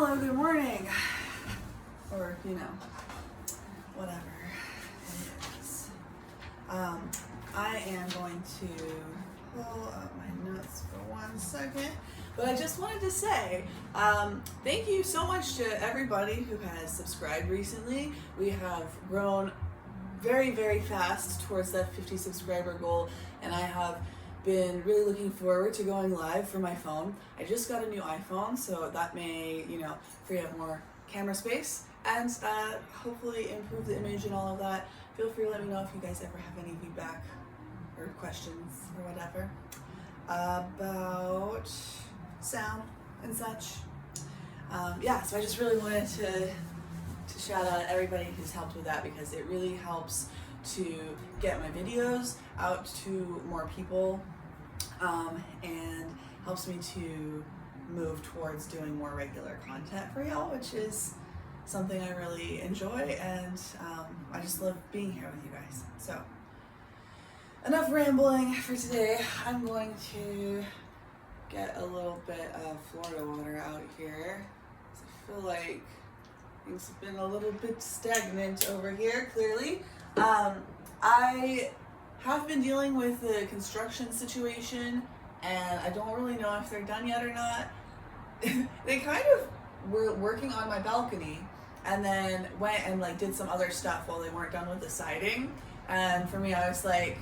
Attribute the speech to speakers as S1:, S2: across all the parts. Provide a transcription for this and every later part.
S1: Hello, good morning. Or, you know, whatever it is. I am going to pull up my notes for 1 second. But I just wanted to say, thank you so much to everybody who has subscribed recently. We have grown very, very fast towards that 50 subscriber goal, and I have been really looking forward to going live for my phone. I just got a new iPhone, so that may, free up more camera space and hopefully improve the image and all of that. Feel free to let me know if you guys ever have any feedback or questions or whatever about sound and such. So I just really wanted to shout out everybody who's helped with that, because it really helps to get my videos out to more people, and helps me to move towards doing more regular content for y'all, which is something I really enjoy, and I just love being here with you guys. So enough rambling for today. I'm going to get a little bit of Florida water out here. I feel like things have been a little bit stagnant over here, clearly. I have been dealing with the construction situation, and I don't really know if they're done yet or not. They kind of were working on my balcony and then went and did some other stuff while they weren't done with the siding. And for me, I was like,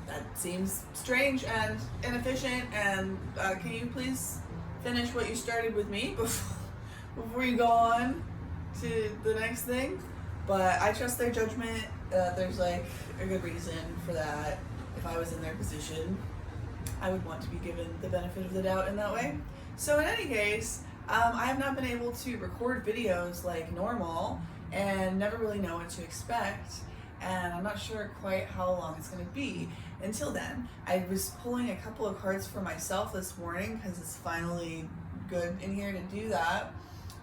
S1: that seems strange and inefficient, and can you please finish what you started with me before you go on to the next thing? But I trust their judgment. There's a good reason for that. If I was in their position, I would want to be given the benefit of the doubt in that way. So in any case, I have not been able to record videos like normal and never really know what to expect. And I'm not sure quite how long it's going to be until then. I was pulling a couple of cards for myself this morning because it's finally good in here to do that.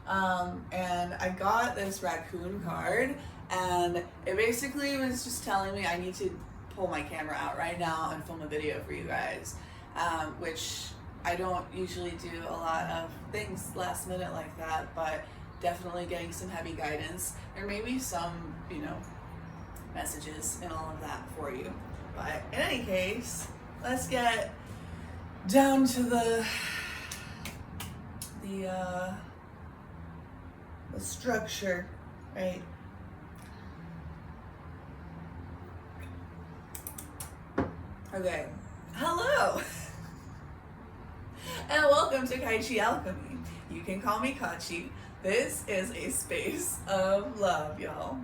S1: And I got this raccoon card, and it basically was just telling me I need to pull my camera out right now and film a video for you guys, which I don't usually do a lot of things last minute like that, but definitely getting some heavy guidance. There may be some, messages and all of that for you. But in any case, let's get down to the structure, right? Okay, hello, and welcome to Kai Chi Alchemy. You can call me Katchi. This is a space of love, y'all.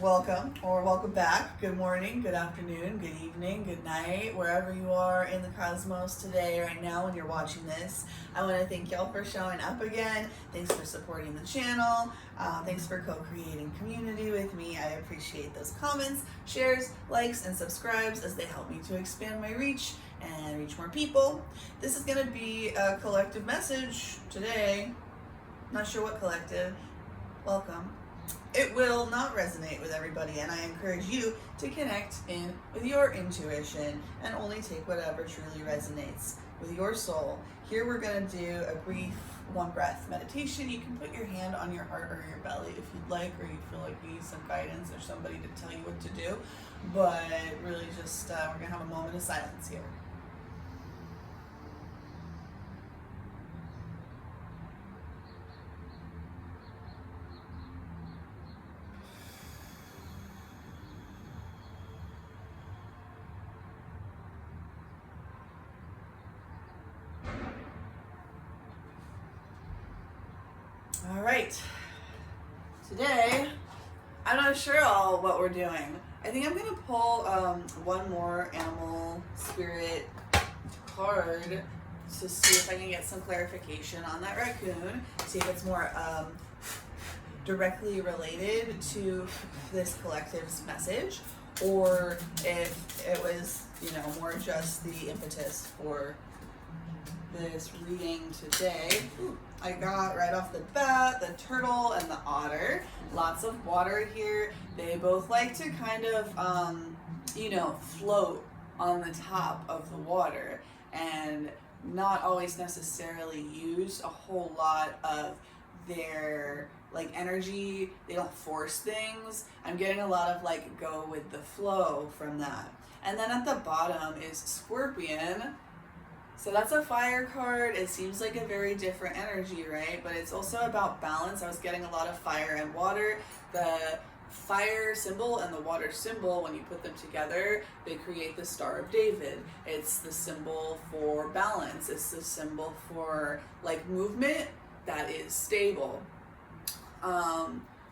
S1: Welcome, or welcome back. Good morning, good afternoon, good evening, good night, wherever you are in the cosmos today, right now when you're watching this. I want to thank y'all for showing up again. Thanks for supporting the channel. Thanks for co-creating community with me. I appreciate those comments, shares, likes, and subscribes, as they help me to expand my reach and reach more people. This is going to be a collective message today. Not sure what collective. Welcome. It will not resonate with everybody, and I encourage you to connect in with your intuition and only take whatever truly resonates with your soul. Here we're going to do a brief 1 breath meditation. You can put your hand on your heart or your belly if you'd like, or you feel like you need some guidance or somebody to tell you what to do. But really just, we're going to have a moment of silence here. All right, today, I'm not sure what we're doing. I think I'm gonna pull one more animal spirit card to see if I can get some clarification on that raccoon, see if it's more directly related to this collective's message, or if it was, more just the impetus for this reading today. I got right off the bat the turtle and the otter. Lots of water here. They both like to kind of, float on the top of the water and not always necessarily use a whole lot of their like energy. They don't force things. I'm getting a lot of like go with the flow from that. And then at the bottom is Scorpion. So that's a fire card. It seems like a very different energy, right? But it's also about balance. I was getting a lot of fire and water. The fire symbol and the water symbol, when you put them together, they create the Star of David. It's the symbol for balance. It's the symbol for like movement that is stable.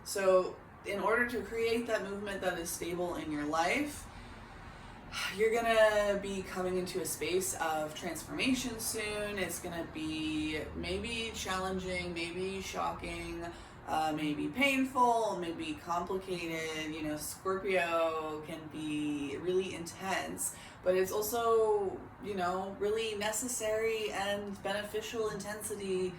S1: So in order to create that movement that is stable in your life, you're gonna be coming into a space of transformation soon. It's gonna be maybe challenging, maybe shocking, maybe painful, maybe complicated. You know, Scorpio can be really intense, but it's also, you know, really necessary and beneficial intensity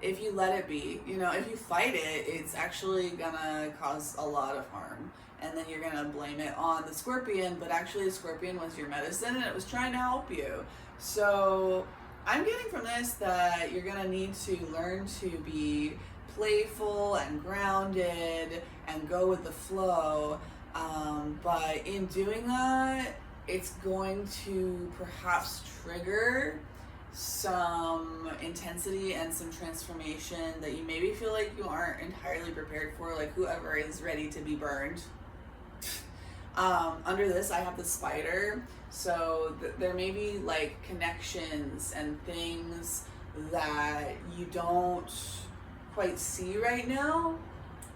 S1: if you let it be. You know, if you fight it, it's actually gonna cause a lot of harm. And then you're gonna blame it on the Scorpion, but actually the Scorpion was your medicine and it was trying to help you. So I'm getting from this that you're gonna need to learn to be playful and grounded and go with the flow. But in doing that, it's going to perhaps trigger some intensity and some transformation that you maybe feel like you aren't entirely prepared for, like whoever is ready to be burned. Under this, I have the spider, so there may be like connections and things that you don't quite see right now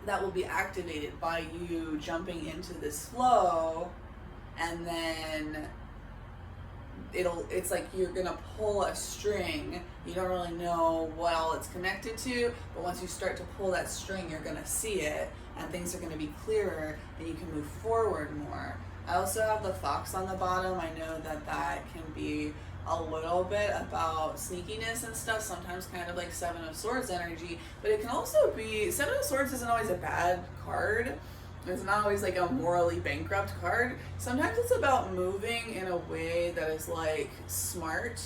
S1: that will be activated by you jumping into this flow, and then it's like you're gonna pull a string. You don't really know what all it's connected to, but once you start to pull that string, you're gonna see it, and things are gonna be clearer, and you can move forward more. I also have the fox on the bottom. I know that can be a little bit about sneakiness and stuff, sometimes kind of like Seven of Swords energy, but it can also be, Seven of Swords isn't always a bad card. It's not always like a morally bankrupt card. Sometimes it's about moving in a way that is like smart.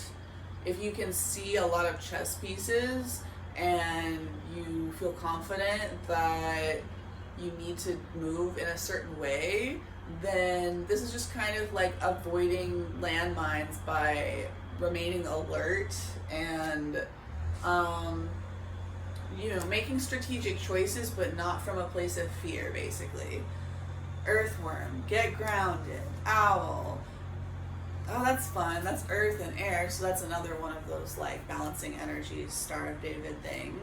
S1: If you can see a lot of chess pieces and you feel confident that you need to move in a certain way, then this is just kind of like avoiding landmines by remaining alert and you know, making strategic choices, but not from a place of fear, basically. Earthworm, get grounded. Owl. Oh, that's fun. That's earth and air, so that's another one of those like balancing energies, Star of David thing.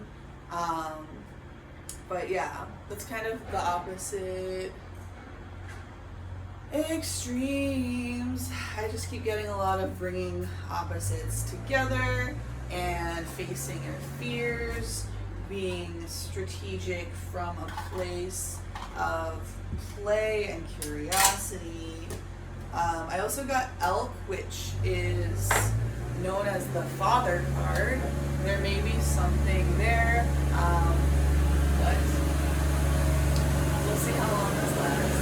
S1: But yeah, that's kind of the opposite extremes. I just keep getting a lot of bringing opposites together and facing your fears, being strategic from a place of play and curiosity. I also got Elk, which is known as the father card. There may be something there, but we'll see how long this lasts.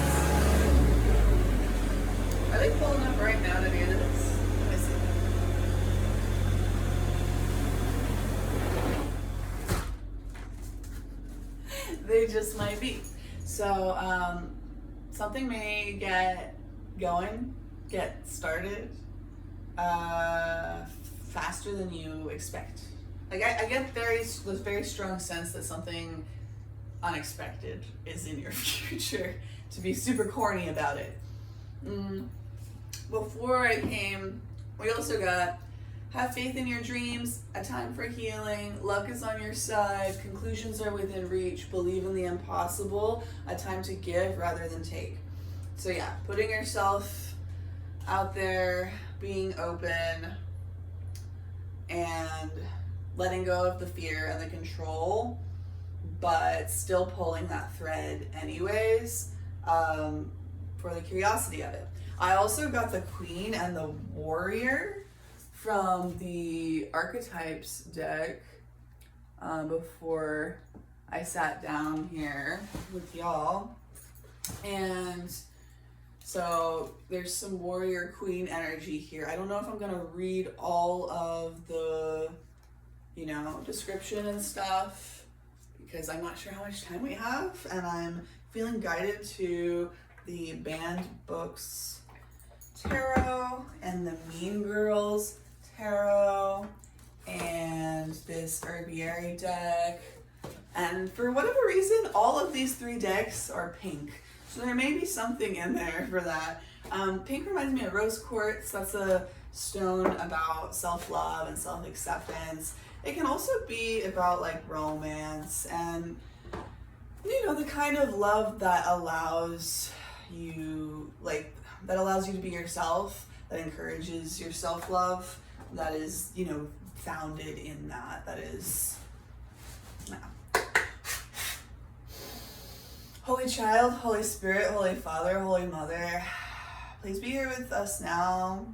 S1: Are they pulling up right now to the end of this? Let me see. They just might be. So something may get going, get started faster than you expect. Like I get this very strong sense that something unexpected is in your future, to be super corny about it. Before I came, we also got have faith in your dreams, a time for healing, luck is on your side, conclusions are within reach, believe in the impossible, a time to give rather than take. So yeah, putting yourself out there, being open, and letting go of the fear and the control, but still pulling that thread anyways, for the curiosity of it. I also got the Queen and the Warrior from the Archetypes deck before I sat down here with y'all. And so there's some Warrior Queen energy here. I don't know if I'm gonna read all of the, description and stuff, because I'm not sure how much time we have, and I'm feeling guided to the Banned Books Tarot and the Mean Girls Tarot and this Herbieri deck. And for whatever reason, all of these 3 decks are pink. So there may be something in there for that. Pink reminds me of rose quartz. That's a stone about self-love and self-acceptance. It can also be about like romance and, you know, the kind of love that allows you, to be yourself, that encourages your self-love, that is, you know, founded in that is, yeah. Holy Child, Holy Spirit, Holy Father, Holy Mother, please be here with us now.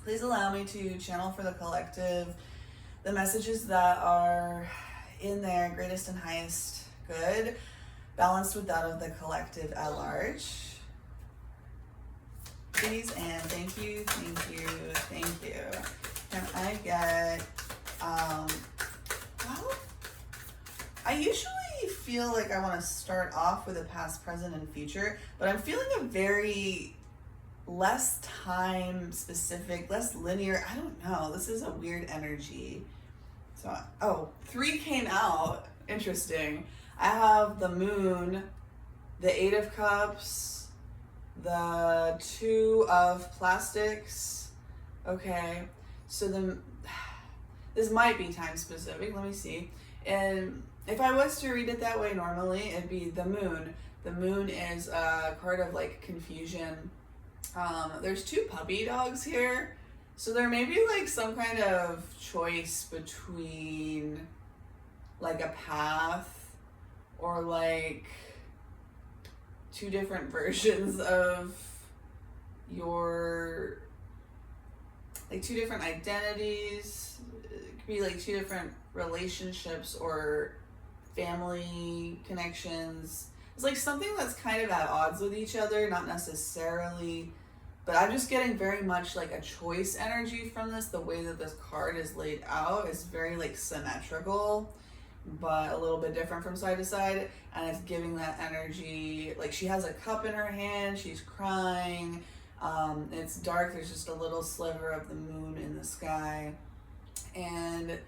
S1: Please allow me to channel for the collective the messages that are in their greatest and highest good, balanced with that of the collective at large. Please and thank you, thank you, thank you. Can I get, well, I usually feel like I want to start off with a past, present, and future, but I'm feeling a very less time specific, less linear, I don't know, this is a weird energy. So, 3 came out, interesting. I have the Moon, the 8 of Cups, the 2 of Plastics. Okay, so this might be time specific, let me see. And if I was to read it that way normally, it'd be the Moon. The Moon is a card of like confusion. There's 2 puppy dogs here. So there may be like some kind of choice between like a path or like 2 different versions of your, like 2 different identities. It could be like 2 different relationships or family connections. It's like something that's kind of at odds with each other, not necessarily, but I'm just getting very much like a choice energy from this. The way that this card is laid out is very like symmetrical, but a little bit different from side to side. And it's giving that energy, like she has a cup in her hand, she's crying. It's dark, there's just a little sliver of the moon in the sky. And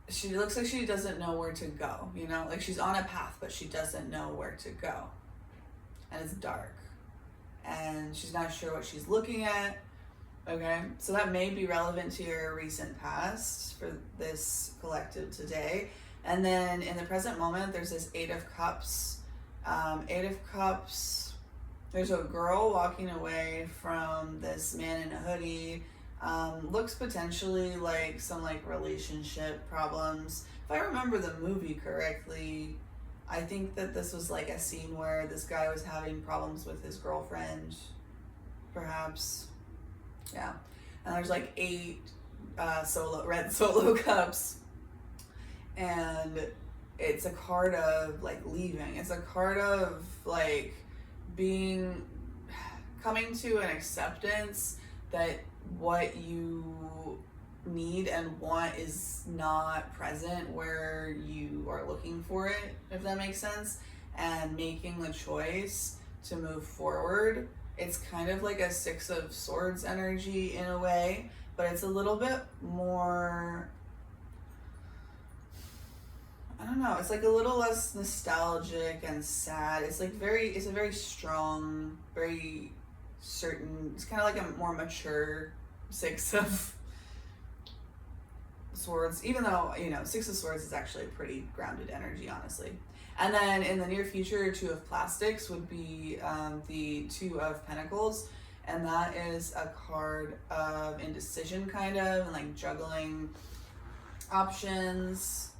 S1: she looks like she doesn't know where to go, you know? Like she's on a path, but she doesn't know where to go. And it's dark. And she's not sure what she's looking at. Okay, so that may be relevant to your recent past for this collective today. And then in the present moment, there's this 8 of Cups. 8 of Cups, there's a girl walking away from this man in a hoodie. Looks potentially like some like relationship problems. If I remember the movie correctly, I think that this was like a scene where this guy was having problems with his girlfriend, perhaps. Yeah. And there's like 8 red solo cups. And it's a card of like leaving. It's a card of like coming to an acceptance that what you need and want is not present where you are looking for it, if that makes sense, and making the choice to move forward. It's kind of like a 6 of Swords energy in a way, but it's a little bit more, I don't know, it's like a little less nostalgic and sad. It's like it's a very strong, very certain, it's kind of like a more mature 6 of Swords, even though, you know, 6 of Swords is actually a pretty grounded energy, honestly. And then in the near future, 2 of Plastics would be the 2 of Pentacles, and that is a card of indecision, kind of, and like juggling options.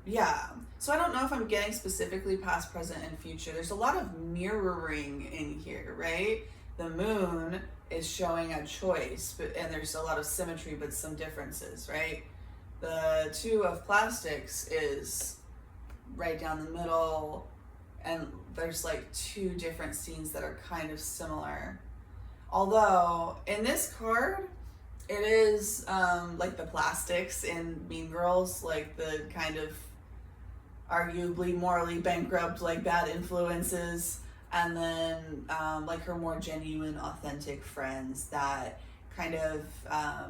S1: Yeah, so I don't know if I'm getting specifically past, present, and future. There's a lot of mirroring in here, right? The moon is showing a choice, and there's a lot of symmetry, but some differences, right? The 2 of Plastics is right down the middle, and there's like 2 different scenes that are kind of similar. Although in this card, it is like the plastics in Mean Girls, like the kind of arguably morally bankrupt, like bad influences, and then like her more genuine, authentic friends that kind of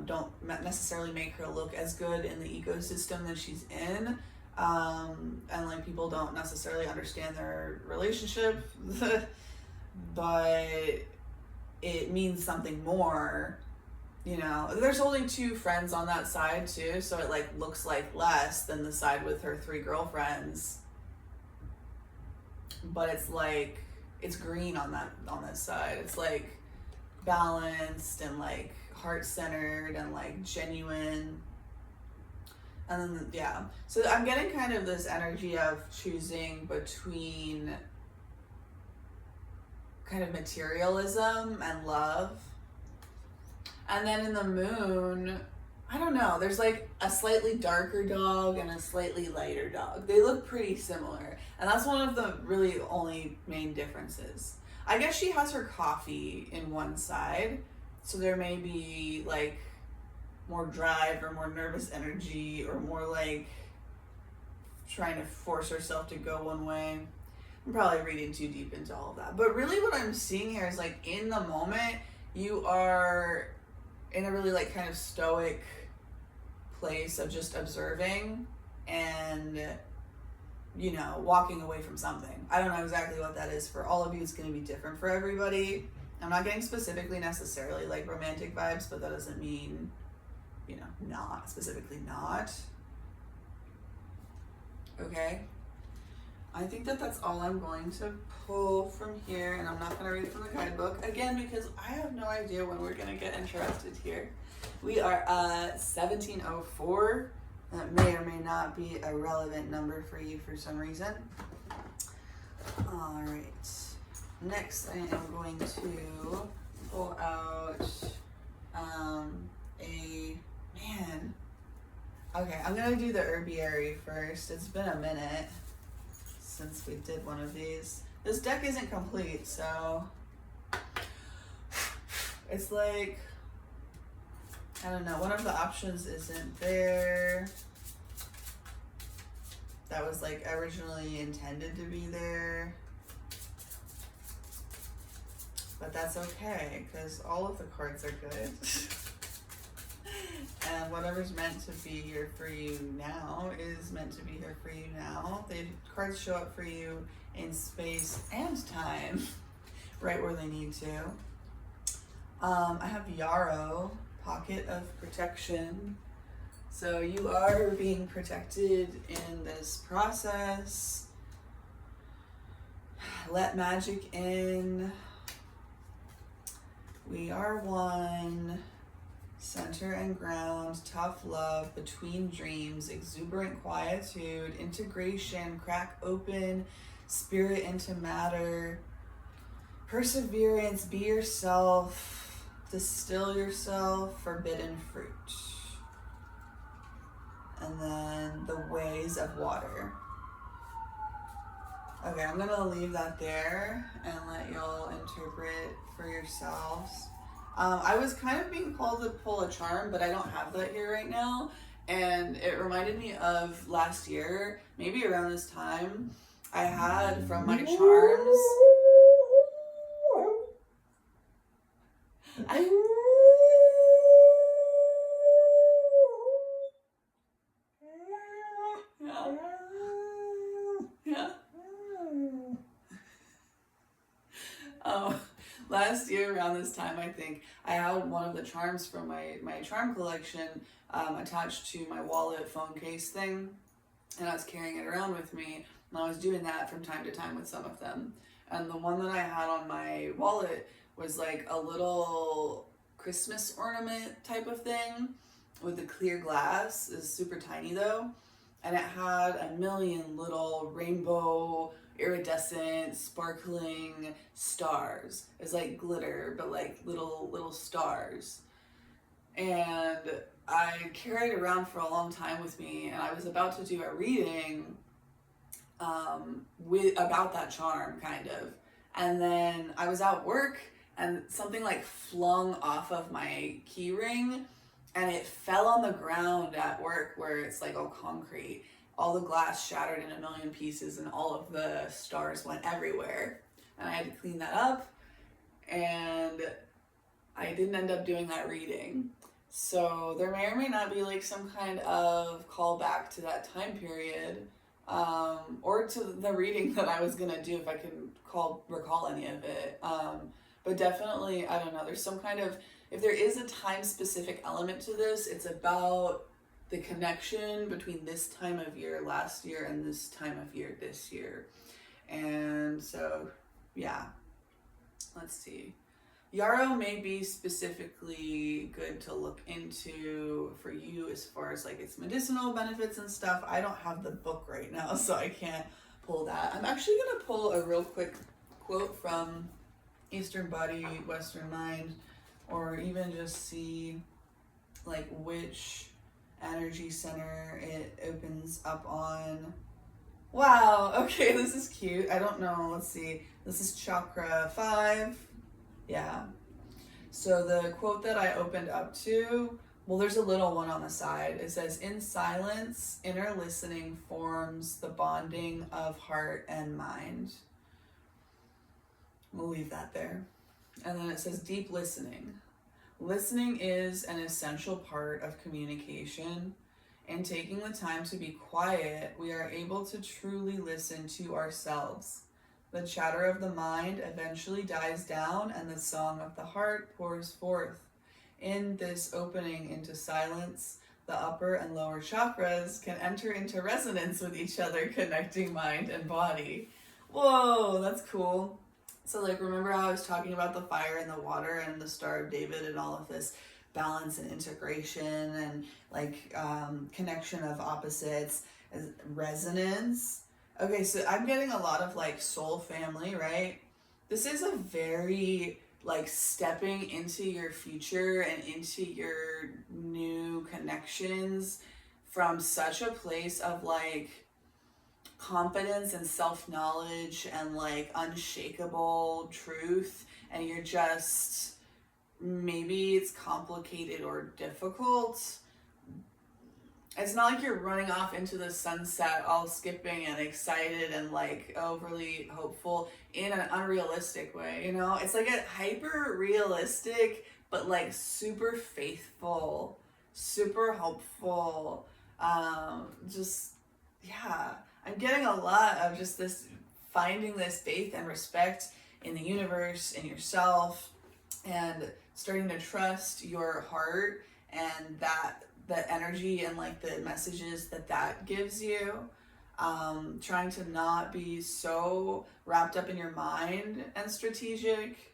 S1: don't necessarily make her look as good in the ecosystem that she's in, and like people don't necessarily understand their relationship, but it means something more. You know, there's only 2 friends on that side too, so it like looks like less than the side with her 3 girlfriends. But it's like it's green on this side. It's like balanced and like heart-centered and like genuine. And then yeah. So I'm getting kind of this energy of choosing between kind of materialism and love. And then in the moon, I don't know, there's like a slightly darker dog and a slightly lighter dog. They look pretty similar. And that's one of the really only main differences. I guess she has her coffee in one side, so there may be like more drive or more nervous energy or more like trying to force herself to go one way. I'm probably reading too deep into all of that. But really what I'm seeing here is like in the moment, you are in a really like kind of stoic place of just observing and, you know, walking away from something. I don't know exactly what that is for all of you. It's going to be different for everybody. I'm not getting specifically necessarily like romantic vibes, but that doesn't mean, you know, not specifically not. Okay. I think that that's all I'm going to pull from here, and I'm not going to read from the guidebook again because I have no idea when we're going to get interested here. We are 1704. That may or may not be a relevant number for you for some reason. All right. Next, I am going to pull out Okay, I'm going to do the herbiary first. It's been a minute since we did one of these. This deck isn't complete, so it's like, I don't know, one of the options isn't there. That was like originally intended to be there. But that's okay, because all of the cards are good. And whatever's meant to be here for you now is meant to be here for you now. The cards show up for you in space and time, right where they need to. I have Yarrow, Pocket of Protection. So you are being protected in this process. Let magic in. We are one. Center and ground, tough love, between dreams, exuberant quietude, integration, crack open, spirit into matter, perseverance, be yourself, distill yourself, forbidden fruit. And then the ways of water. Okay, I'm gonna leave that there and let y'all interpret for yourselves. I was kind of being called to pull a charm, but I don't have that here right now. And it reminded me of last year, maybe around this time, I had from my charms. Yeah. Oh. Last year around this time, I think, I had one of the charms from my charm collection attached to my wallet phone case thing, and I was carrying it around with me, and I was doing that from time to time with some of them. And the one that I had on my wallet was like a little Christmas ornament type of thing with the clear glass. It's super tiny though, and it had a million little rainbow iridescent sparkling stars. It's like glitter, but like little stars. And I carried it around for a long time with me, and I was about to do a reading about that charm, kind of. And then I was at work and something like flung off of my key ring, and it fell on the ground at work where it's like all concrete. all the glass shattered in a million pieces and all of the stars went everywhere. And I had to clean that up, and I didn't end up doing that reading. So there may or may not be like some kind of callback to that time period, or to the reading that I was gonna do if I can recall any of it. But definitely, I don't know, there's some kind of, if there is a time specific element to this, it's about the connection between this time of year last year and this time of year this year. And so, yeah, let's see. Yarrow may be specifically good to look into for you as far as like its medicinal benefits and stuff. I don't have the book right now, so I can't pull that. I'm actually gonna pull a real quick quote from Eastern Body, Western Mind, or even just see like which energy center it opens up on. Wow, okay, this is cute. I don't know, let's see. This is chakra 5. Yeah. So the quote that I opened up to, well, there's a little one on the side. It says, "In silence, inner listening forms the bonding of heart and mind." We'll leave that there. And then it says, "Deep listening. Listening is an essential part of communication. In taking the time to be quiet, we are able to truly listen to ourselves. The chatter of the mind eventually dies down and the song of the heart pours forth. In this opening into silence, the upper and lower chakras can enter into resonance with each other, connecting mind and body." Whoa, that's cool. So like, remember how I was talking about the fire and the water and the Star of David and all of this balance and integration and like connection of opposites, as resonance. Okay, so I'm getting a lot of like soul family, right? This is a very like stepping into your future and into your new connections from such a place of like confidence and self-knowledge and like unshakable truth, and you're just, maybe it's complicated or difficult. It's not like you're running off into the sunset all skipping and excited and like overly hopeful in an unrealistic way, you know? It's like a hyper realistic but like super faithful, super hopeful, just, yeah. I'm getting a lot of just this, finding this faith and respect in the universe, in yourself, and starting to trust your heart and that energy and like the messages that gives you. Trying to not be so wrapped up in your mind and strategic,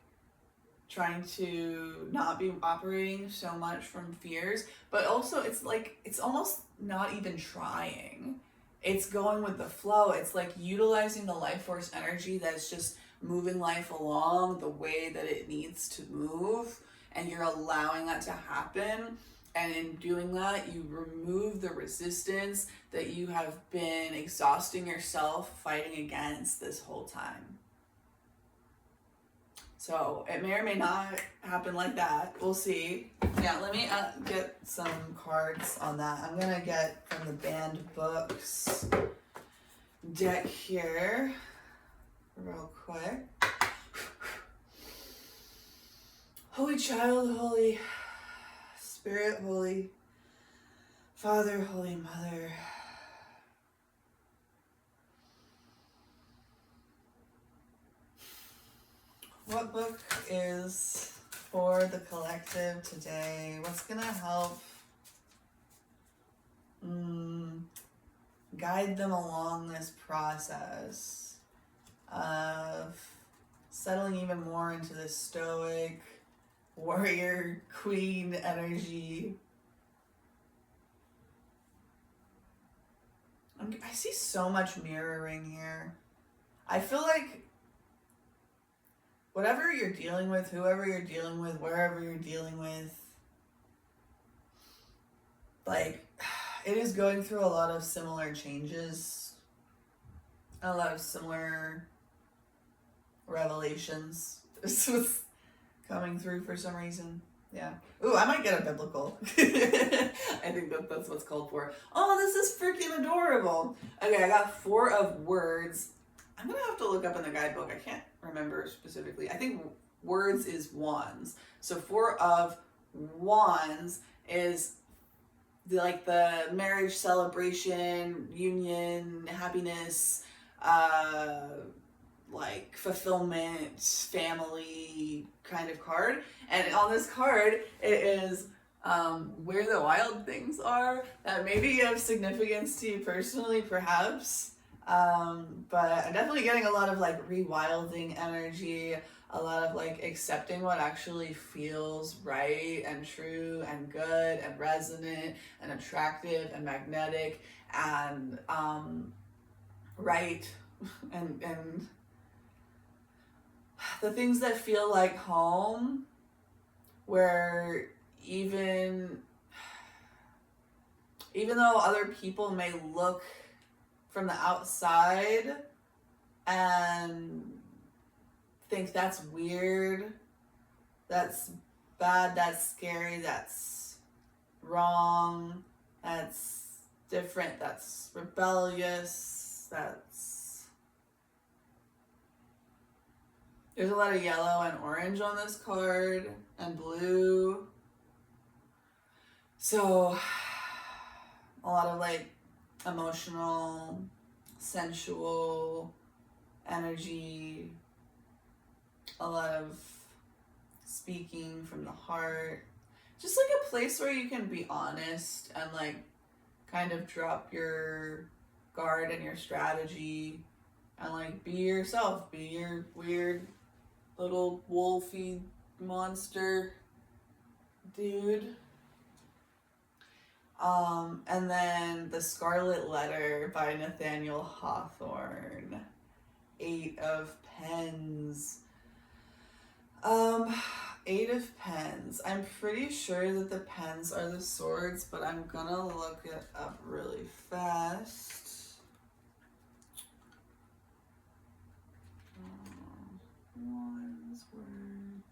S1: trying to not be operating so much from fears, but also it's like, it's almost not even trying. It's going with the flow. It's like utilizing the life force energy that's just moving life along the way that it needs to move, and you're allowing that to happen. And in doing that, you remove the resistance that you have been exhausting yourself fighting against this whole time. So it may or may not happen like that. We'll see. Yeah, let me get some cards on that. I'm gonna get from the Banned Books deck here real quick. Holy Child, Holy Spirit, Holy Father, Holy Mother. What book is for the collective today? What's gonna help guide them along this process of settling even more into this stoic warrior queen energy? I see so much mirroring here. I feel like whatever you're dealing with, whoever you're dealing with, wherever you're dealing with, like, it is going through a lot of similar changes, a lot of similar revelations. This was coming through for some reason. Yeah. Ooh, I might get a biblical. I think that's what's called for. Oh, this is freaking adorable. Okay, I got 4 of words. I'm going to have to look up in the guidebook. I can't remember specifically. I think words is wands. So 4 of wands is the marriage celebration, union, happiness, like fulfillment, family kind of card. And on this card, it is where the wild things are that maybe have significance to you personally, perhaps. But I'm definitely getting a lot of like rewilding energy, a lot of like accepting what actually feels right and true and good and resonant and attractive and magnetic and right and the things that feel like home, where even though other people may look from the outside and think that's weird, that's bad, that's scary, that's wrong, that's different, that's rebellious, there's a lot of yellow and orange on this card, and blue. So, a lot of like emotional, sensual energy, a lot of speaking from the heart. Just like a place where you can be honest and like kind of drop your guard and your strategy and like be yourself, be your weird little wolfy monster dude. And then the Scarlet Letter by Nathaniel Hawthorne. 8 of Pens. 8 of Pens. I'm pretty sure that the pens are the swords, but I'm gonna look it up really fast. Wands, words,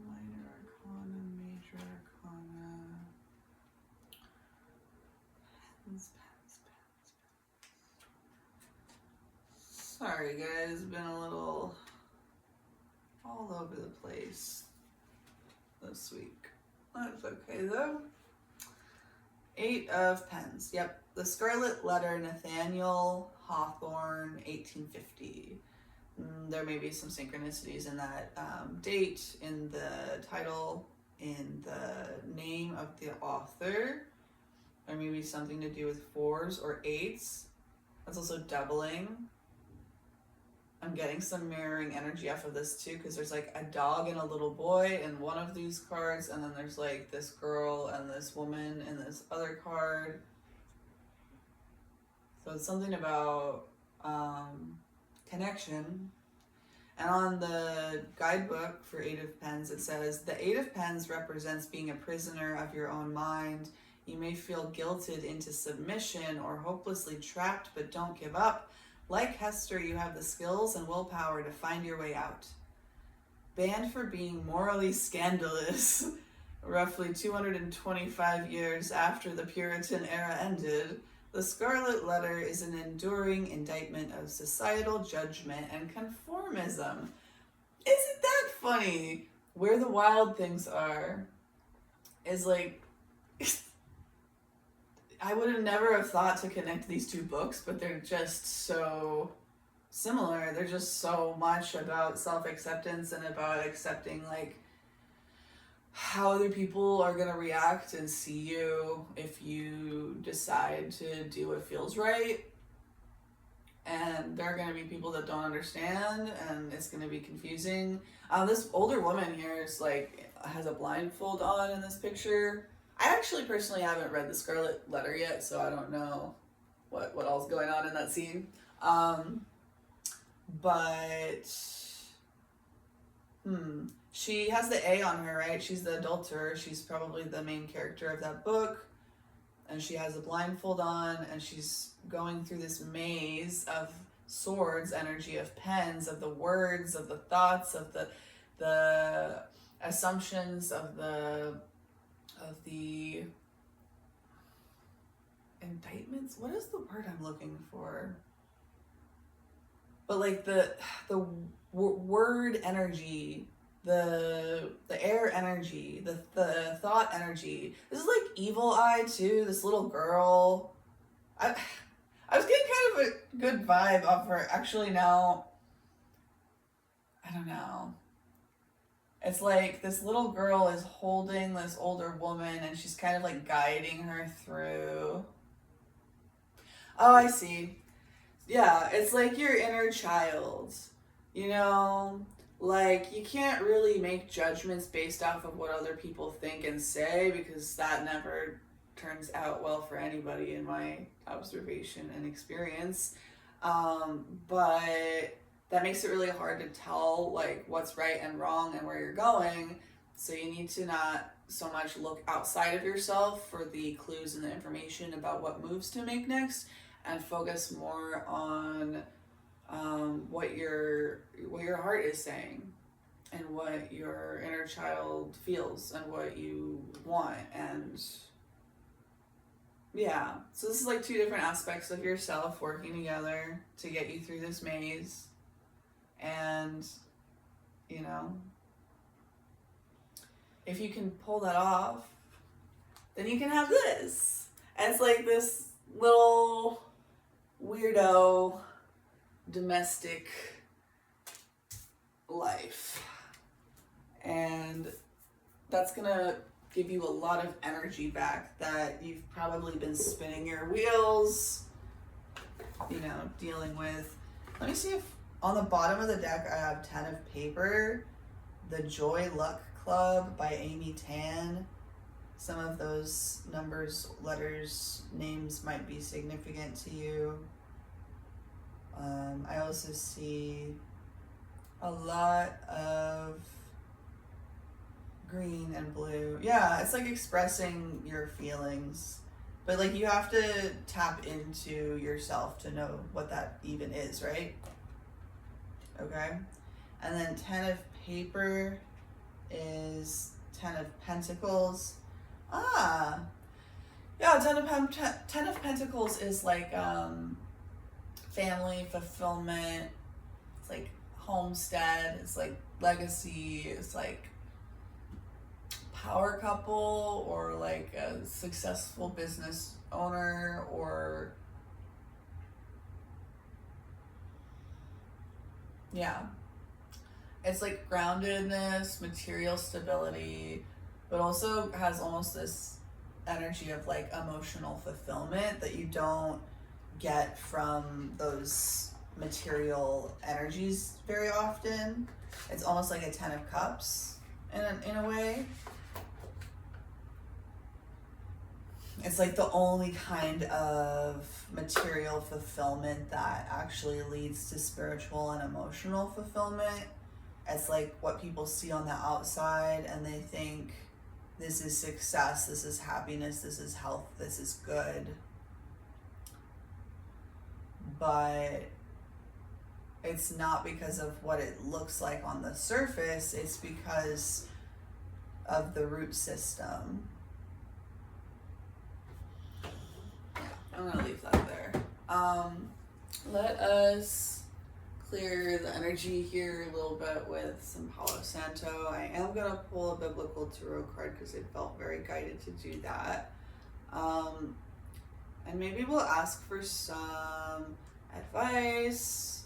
S1: minor arcana, major arcana. Pens. Sorry guys, been a little all over the place this week. That's okay though. 8 of Pens. Yep. The Scarlet Letter, Nathaniel Hawthorne, 1850. There may be some synchronicities in that date, in the title, in the name of the author. There may be something to do with 4s or 8s. That's also doubling. I'm getting some mirroring energy off of this too, because there's like a dog and a little boy in one of these cards, and then there's like this girl and this woman in this other card. So it's something about connection. And on the guidebook for 8 of Pens, it says, the 8 of Pens represents being a prisoner of your own mind. You may feel guilted into submission or hopelessly trapped, but don't give up. Like Hester, you have the skills and willpower to find your way out. Banned for being morally scandalous, roughly 225 years after the Puritan era ended, the Scarlet Letter is an enduring indictment of societal judgment and conformism. Isn't that funny? Where the Wild Things Are is like... I would have never have thought to connect these 2 books, but they're just so similar. They're just so much about self-acceptance and about accepting like how other people are going to react and see you if you decide to do what feels right. And there are going to be people that don't understand, and it's going to be confusing. This older woman here is like has a blindfold on in this picture. I actually personally haven't read the Scarlet Letter yet, so I don't know what all's going on in that scene. But she has the A on her, right? She's the adulterer. She's probably the main character of that book. And she has a blindfold on, and she's going through this maze of swords, energy of pens, of the words, of the thoughts, of the assumptions of the indictments. What is the word I'm looking for? But like the word energy, the air energy, the thought energy. This is like Evil Eye too. This little girl. I was getting kind of a good vibe off her. Actually, now I don't know. It's like this little girl is holding this older woman and she's kind of like guiding her through. Oh, I see. Yeah, it's like your inner child. You know, like you can't really make judgments based off of what other people think and say, because that never turns out well for anybody in my observation and experience. But that makes it really hard to tell like what's right and wrong and where you're going. So you need to not so much look outside of yourself for the clues and the information about what moves to make next, and focus more on what your heart is saying and what your inner child feels and what you want. And yeah, so this is like two different aspects of yourself working together to get you through this maze. And you know, if you can pull that off, then you can have this. And it's like this little weirdo domestic life. And that's gonna give you a lot of energy back that you've probably been spinning your wheels, you know, dealing with. Let me see if on the bottom of the deck I have 10 of paper, the Joy Luck Club by Amy Tan. Some of those numbers, letters, names might be significant to you. I also see a lot of green and blue. Yeah, it's like expressing your feelings. But like you have to tap into yourself to know what that even is, right? Okay. And then 10 of paper is 10 of Pentacles. Ah, yeah, 10 of Pentacles is like family, fulfillment, it's like homestead, it's like legacy, it's like power couple, or like a successful business owner, or yeah, it's like groundedness, material stability, but also has almost this energy of like emotional fulfillment that you don't get from those material energies very often. It's almost like a 10 of Cups in a way. It's like the only kind of material fulfillment that actually leads to spiritual and emotional fulfillment. It's like what people see on the outside and they think this is success, this is happiness, this is health, this is good. But it's not because of what it looks like on the surface, it's because of the root system. I'm gonna leave that there. Let us clear the energy here a little bit with some Palo Santo. I am gonna pull a biblical tarot card because it felt very guided to do that. And maybe we'll ask for some advice,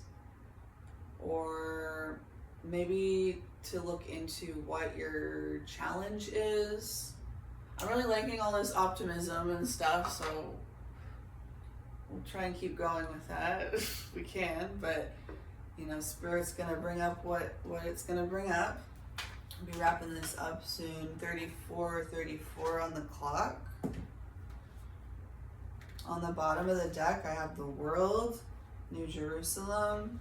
S1: or maybe to look into what your challenge is. I'm really liking all this optimism and stuff, so we'll try and keep going with that if we can, but you know, Spirit's gonna bring up what it's gonna bring up. I'll be wrapping this up soon. 34 on the clock. On the bottom of the deck, I have the World, New Jerusalem.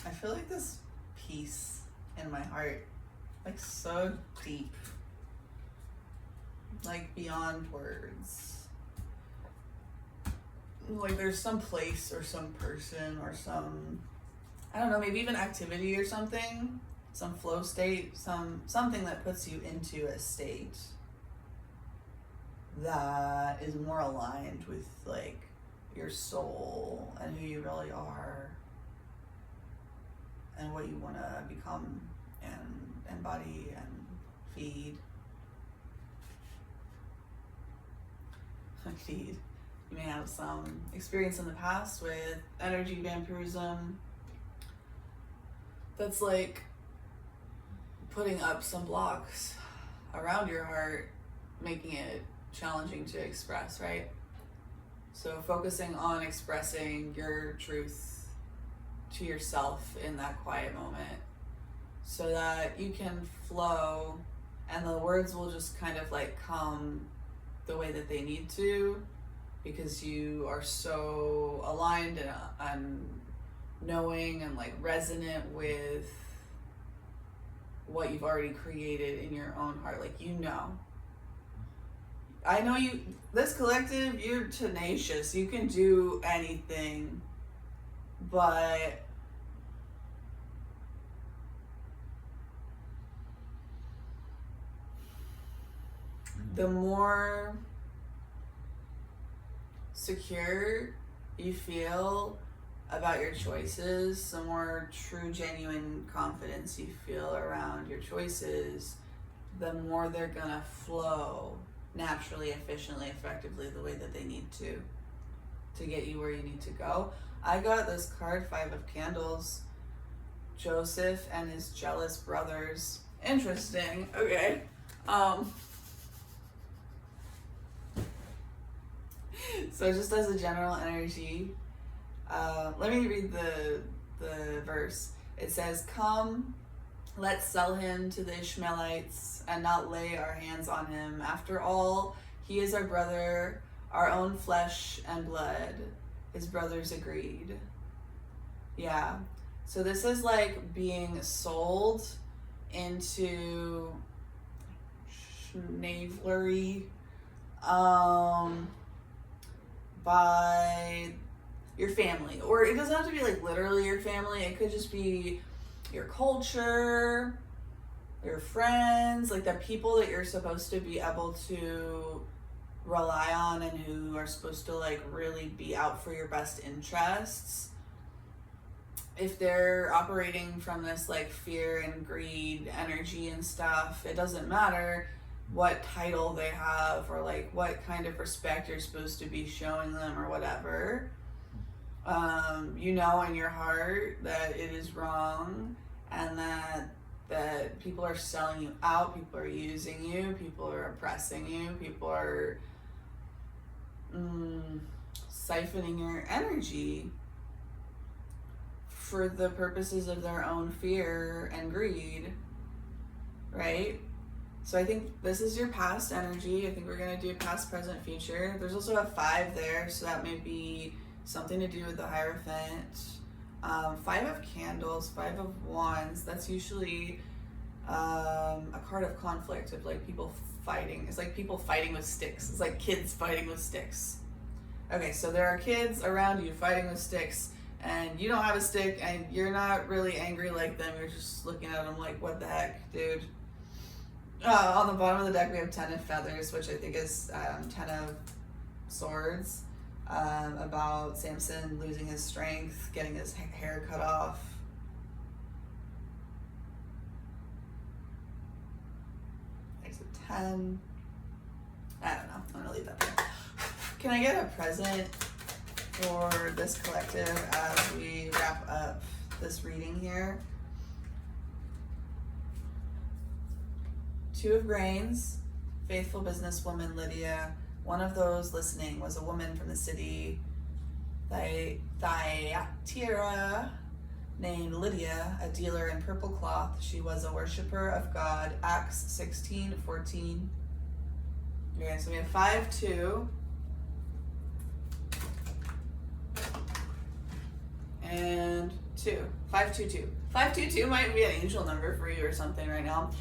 S1: I feel like this peace in my heart, like so deep like beyond words. Like there's some place or some person or some, I don't know, maybe even activity or something, some flow state, something that puts you into a state that is more aligned with like your soul and who you really are and what you want to become and embody and feed. Feed. You may have some experience in the past with energy vampirism that's like putting up some blocks around your heart, making it challenging to express, right? So focusing on expressing your truth to yourself in that quiet moment so that you can flow and the words will just kind of like come the way that they need to, because you are so aligned and knowing and like resonant with what you've already created in your own heart. Like, you know, I know you, this collective, you're tenacious, you can do anything, but the more secure you feel about your choices, the more true, genuine confidence you feel around your choices, the more they're gonna flow naturally, efficiently, effectively, the way that they need to get you where you need to go. I got this card, 5 of Candles, Joseph and his jealous brothers. Interesting. Okay. So just as a general energy, let me read the verse. It says, "Come, let's sell him to the Ishmaelites and not lay our hands on him. After all, he is our brother, our own flesh and blood." His brothers agreed. Yeah. So this is like being sold into slavery by your family, or it doesn't have to be like literally your family. It could just be your culture, your friends, like the people that you're supposed to be able to rely on and who are supposed to like really be out for your best interests. If they're operating from this like fear and greed energy and stuff, it doesn't matter what title they have or like what kind of respect you're supposed to be showing them or whatever. You know in your heart that it is wrong and that people are selling you out, people are using you, people are oppressing you, people are siphoning your energy for the purposes of their own fear and greed, right? So I think this is your past energy. I think we're going to do past, present, future. There's also a 5 there, so that may be something to do with the Hierophant. 5 of Candles, 5 of Wands, that's usually a card of conflict, of like people fighting. It's like people fighting with sticks. It's like kids fighting with sticks. Okay, so there are kids around you fighting with sticks, and you don't have a stick, and you're not really angry like them. You're just looking at them like, what the heck, dude? On the bottom of the deck, we have 10 of Feathers, which I think is 10 of Swords, about Samson losing his strength, getting his hair cut off. There's a 10. I don't know. I'm going to leave that there. Can I get a present for this collective as we wrap up this reading here? 2 of Grains, faithful businesswoman Lydia. One of those listening was a woman from the city Thyatira named Lydia, a dealer in purple cloth. She was a worshiper of God. Acts 16:14. Okay, so we have 5-2. And 2. 522. 522 might be an angel number for you or something right now.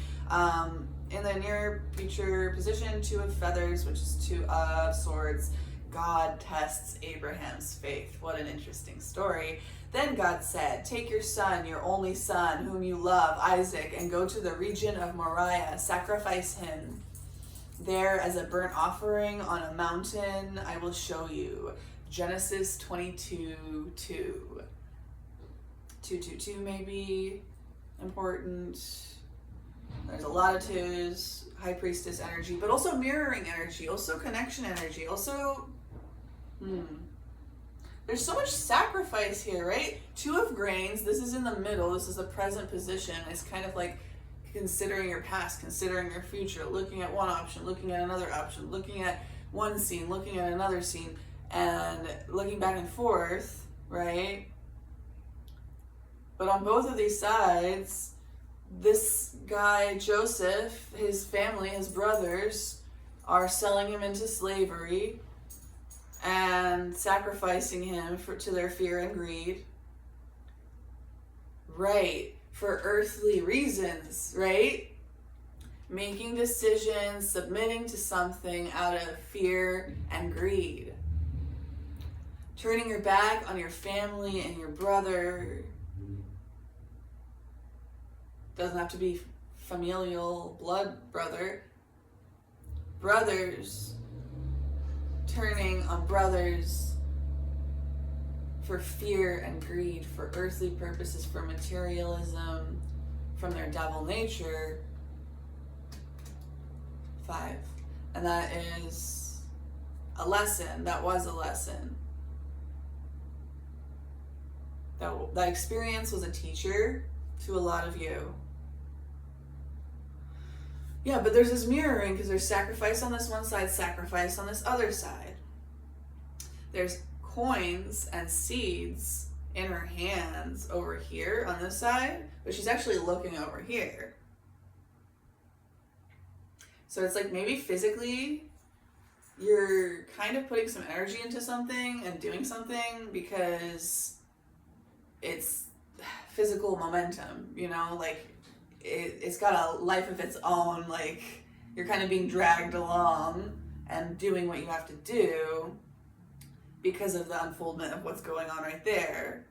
S1: in the near future position, 2 of feathers, which is 2 of swords. God tests Abraham's faith. What an interesting story. Then God said, take your son, your only son, whom you love, Isaac, and go to the region of Moriah. Sacrifice him there as a burnt offering on a mountain I will show you. Genesis 22:2. 222 may be important. There's a lot of 2s. High priestess energy, but also mirroring energy, also connection energy, also there's so much sacrifice here, right? 2 of grains, this is in the middle, this is the present position. It's kind of like considering your past, considering your future, looking at one option, looking at another option, looking at one scene, looking at another scene, and looking back and forth, right? But on both of these sides, this guy, Joseph, his family, his brothers, are selling him into slavery and sacrificing him to their fear and greed. Right, for earthly reasons, right? Making decisions, submitting to something out of fear and greed. Turning your back on your family and your brother. Doesn't have to be familial blood brother. Brothers turning on brothers for fear and greed, for earthly purposes, for materialism, from their devil nature. 5. And that is a lesson. That was a lesson. That experience was a teacher to a lot of you. Yeah, but there's this mirroring because there's sacrifice on this one side, sacrifice on this other side. There's coins and seeds in her hands over here on this side, but she's actually looking over here. So it's like maybe physically you're kind of putting some energy into something and doing something because it's physical momentum, you know, like it's got a life of its own, like you're kind of being dragged along and doing what you have to do because of the unfoldment of what's going on right there.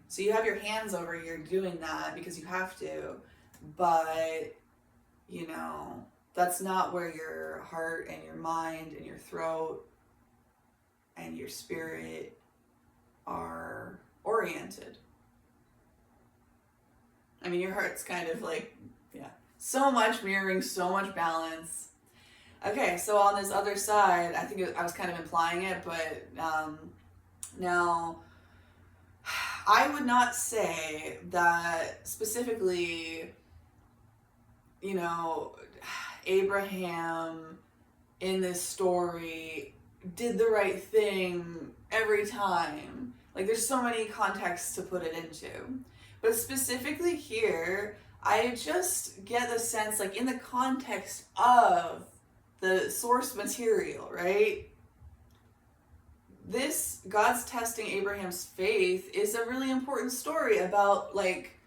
S1: So you have your hands over here doing that because you have to, but you know, that's not where your heart and your mind and your throat and your spirit are oriented. I mean, your heart's kind of like, yeah, so much mirroring, so much balance. Okay, so on this other side, I think I was kind of implying it, but now I would not say that specifically, you know, Abraham in this story did the right thing every time. Like, there's so many contexts to put it into. But specifically here, I just get the sense, like in the context of the source material, right? This God's testing Abraham's faith is a really important story about like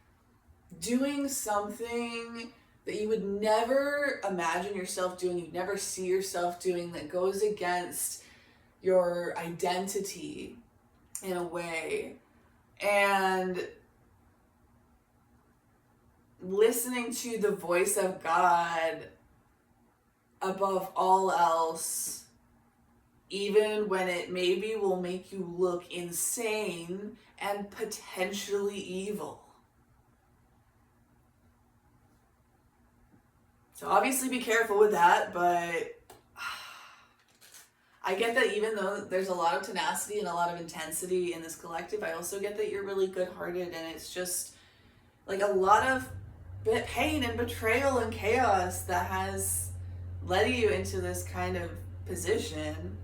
S1: doing something that you would never imagine yourself doing, you'd never see yourself doing, that goes against your identity in a way. And listening to the voice of God above all else, even when it maybe will make you look insane and potentially evil. So obviously be careful with that, but I get that even though there's a lot of tenacity and a lot of intensity in this collective, I also get that you're really good-hearted, and it's just like a lot of pain and betrayal and chaos that has led you into this kind of position.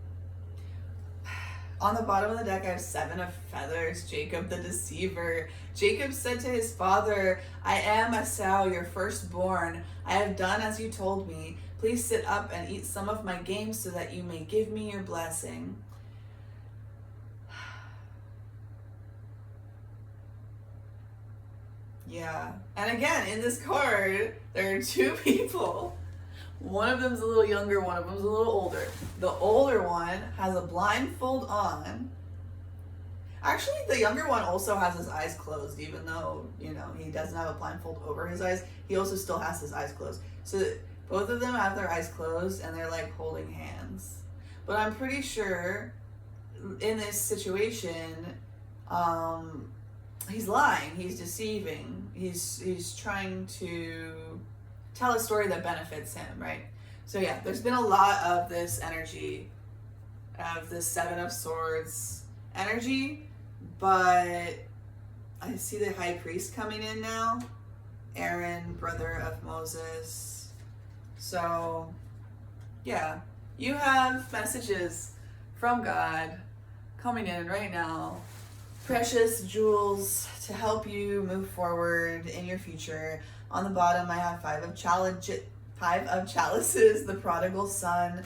S1: On the bottom of the deck, I have 7 of feathers, Jacob the deceiver. Jacob said to his father, I am Esau, your firstborn. I have done as you told me. Please sit up and eat some of my game so that you may give me your blessing. Yeah. And again, in this card, there are 2 people. One of them's a little younger, one of them's a little older. The older one has a blindfold on. Actually, the younger one also has his eyes closed, even though, you know, he doesn't have a blindfold over his eyes. He also still has his eyes closed. So both of them have their eyes closed and they're like holding hands. But I'm pretty sure in this situation, he's lying, he's deceiving, he's trying to tell a story that benefits him, right? So yeah, there's been a lot of this energy, of this Seven of Swords energy, but I see the High Priest coming in now, Aaron, brother of Moses. So yeah, you have messages from God coming in right now, precious jewels to help you move forward in your future. On the bottom, I have Five of Chalices, the prodigal son.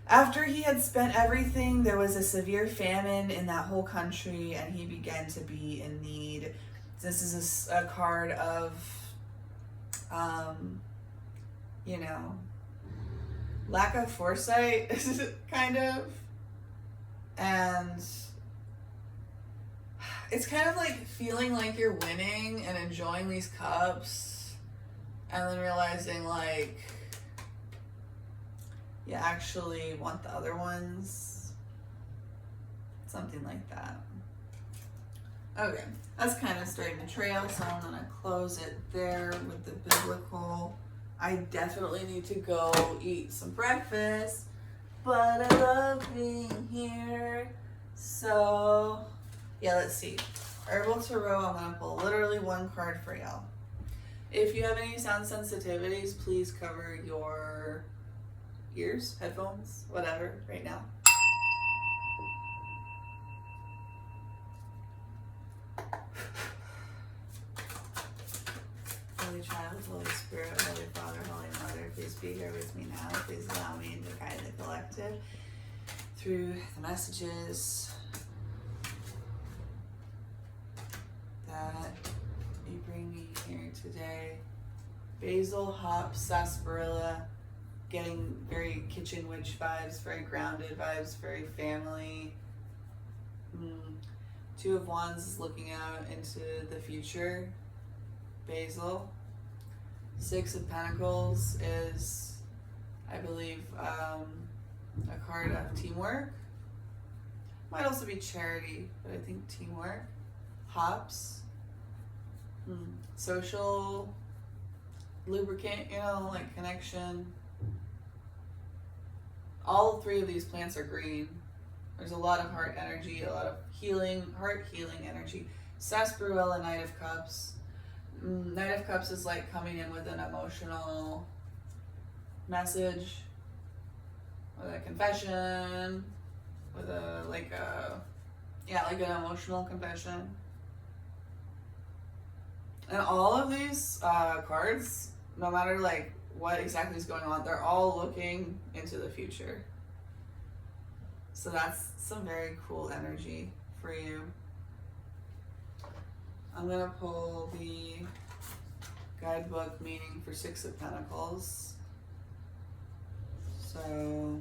S1: After he had spent everything, there was a severe famine in that whole country, and he began to be in need. This is a card of, you know, lack of foresight, kind of. And it's kind of like feeling like you're winning and enjoying these cups, and then realizing like you actually want the other ones. Something like that. Okay, that's kind of starting the trail, so I'm gonna close it there with the biblical. I definitely need to go eat some breakfast, but I love being here. So yeah, let's see. Herbal Tarot, I'm gonna pull literally one card for y'all. If you have any sound sensitivities, please cover your ears, headphones, whatever, right now. Holy Child, Holy Spirit, Holy Father, Holy Mother, please be here with me now. Please allow me to guide the collective through the messages that you bring me here today. Basil, hops, sarsaparilla, getting very kitchen witch vibes, very grounded vibes, very family. Two of Wands is looking out into the future. Basil. Six of Pentacles is, I believe, a card of teamwork. Might also be charity, but I think teamwork. Hops. Social lubricant, you know, like connection. All three of these plants are green. There's a lot of heart energy, a lot of healing, heart healing energy. Sarsaparilla, Knight of Cups. Knight of Cups is like coming in with an emotional message, with a confession, with a like an emotional confession. And all of these cards, no matter like what exactly is going on, they're all looking into the future. So that's some very cool energy for you. I'm gonna pull the guidebook meaning for Six of Pentacles. So,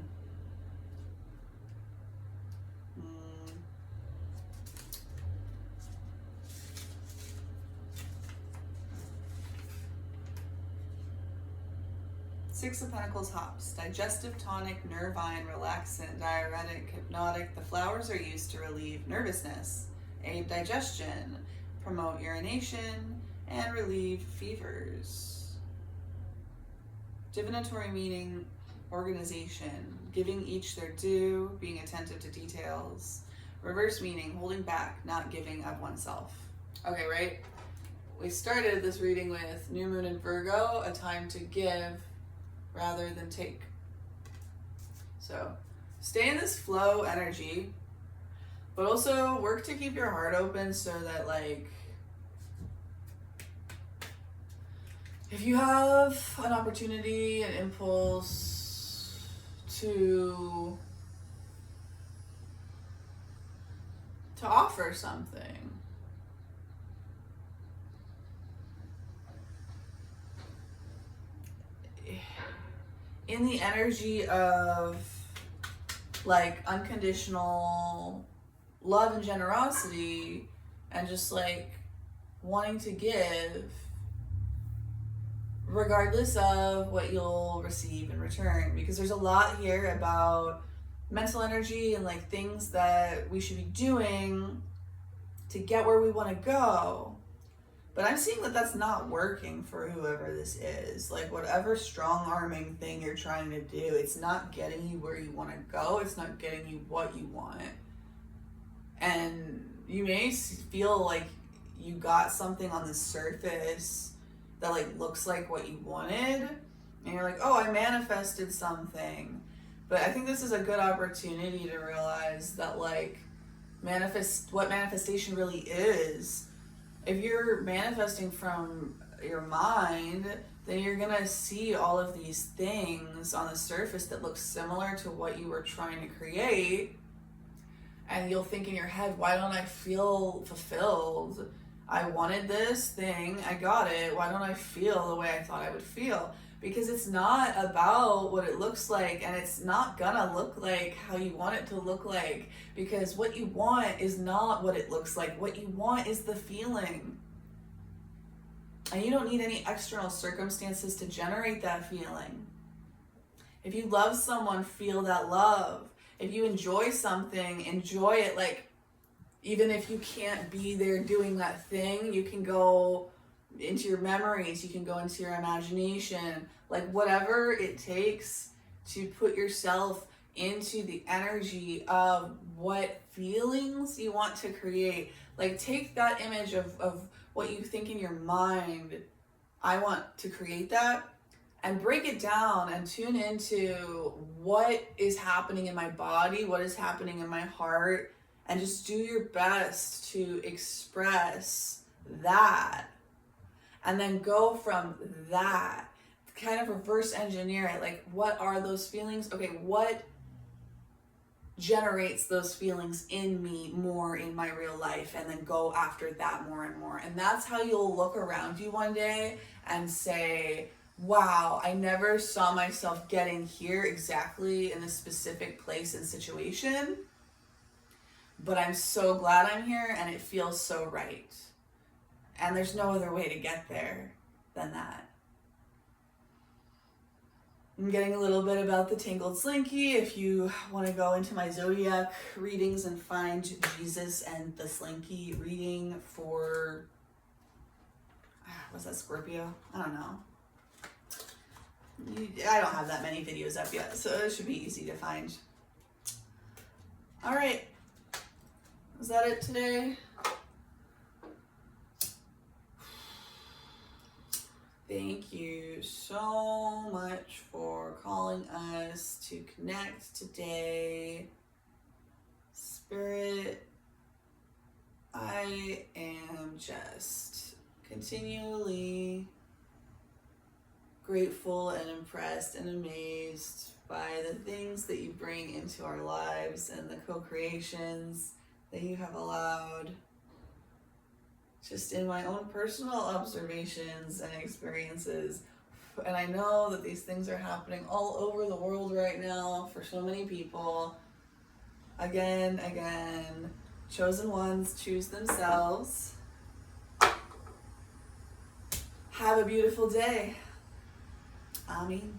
S1: Six of Pentacles hops, digestive tonic, nervine, relaxant, diuretic, hypnotic. The flowers are used to relieve nervousness, aid digestion, promote urination, and relieve fevers. Divinatory meaning, organization, giving each their due, being attentive to details. Reverse meaning, holding back, not giving of oneself. Okay, right? We started this reading with New Moon in Virgo, a time to give rather than take. So stay in this flow energy, but also work to keep your heart open so that like if you have an opportunity, an impulse to offer something, in the energy of like unconditional love and generosity and just like wanting to give regardless of what you'll receive in return, because there's a lot here about mental energy and like things that we should be doing to get where we want to go. But I'm seeing that that's not working for whoever this is. Like whatever strong arming thing you're trying to do, it's not getting you where you want to go. It's not getting you what you want. And you may feel like you got something on the surface that like looks like what you wanted, and you're like, oh, I manifested something. But I think this is a good opportunity to realize that like what manifestation really is. If you're manifesting from your mind, then you're gonna see all of these things on the surface that look similar to what you were trying to create, and you'll think in your head, why don't I feel fulfilled? I wanted this thing, I got it, why don't I feel the way I thought I would feel? Because it's not about what it looks like, and it's not gonna look like how you want it to look like, because what you want is not what it looks like. What you want is the feeling. And you don't need any external circumstances to generate that feeling. If you love someone, feel that love. If you enjoy something, enjoy it. Like, even if you can't be there doing that thing, you can go into your memories, you can go into your imagination, like whatever it takes to put yourself into the energy of what feelings you want to create. Like take that image of what you think in your mind, I want to create that, and break it down and tune into what is happening in my body, what is happening in my heart, and just do your best to express that. And then go from that, kind of reverse engineer it. Like, what are those feelings? Okay, what generates those feelings in me more in my real life? And then go after that more and more. And that's how you'll look around you one day and say, wow, I never saw myself getting here exactly in a specific place and situation, but I'm so glad I'm here and it feels so right. And there's no other way to get there than that. I'm getting a little bit about the Tangled Slinky. If you want to go into my zodiac readings and find Jesus and the Slinky reading for, was that Scorpio? I don't know. I don't have that many videos up yet, so it should be easy to find. All right. Is that it today? Thank you so much for calling us to connect today. Spirit, I am just continually grateful and impressed and amazed by the things that you bring into our lives and the co-creations that you have allowed. Just in my own personal observations and experiences. And I know that these things are happening all over the world right now for so many people. Again, chosen ones choose themselves. Have a beautiful day. Amen.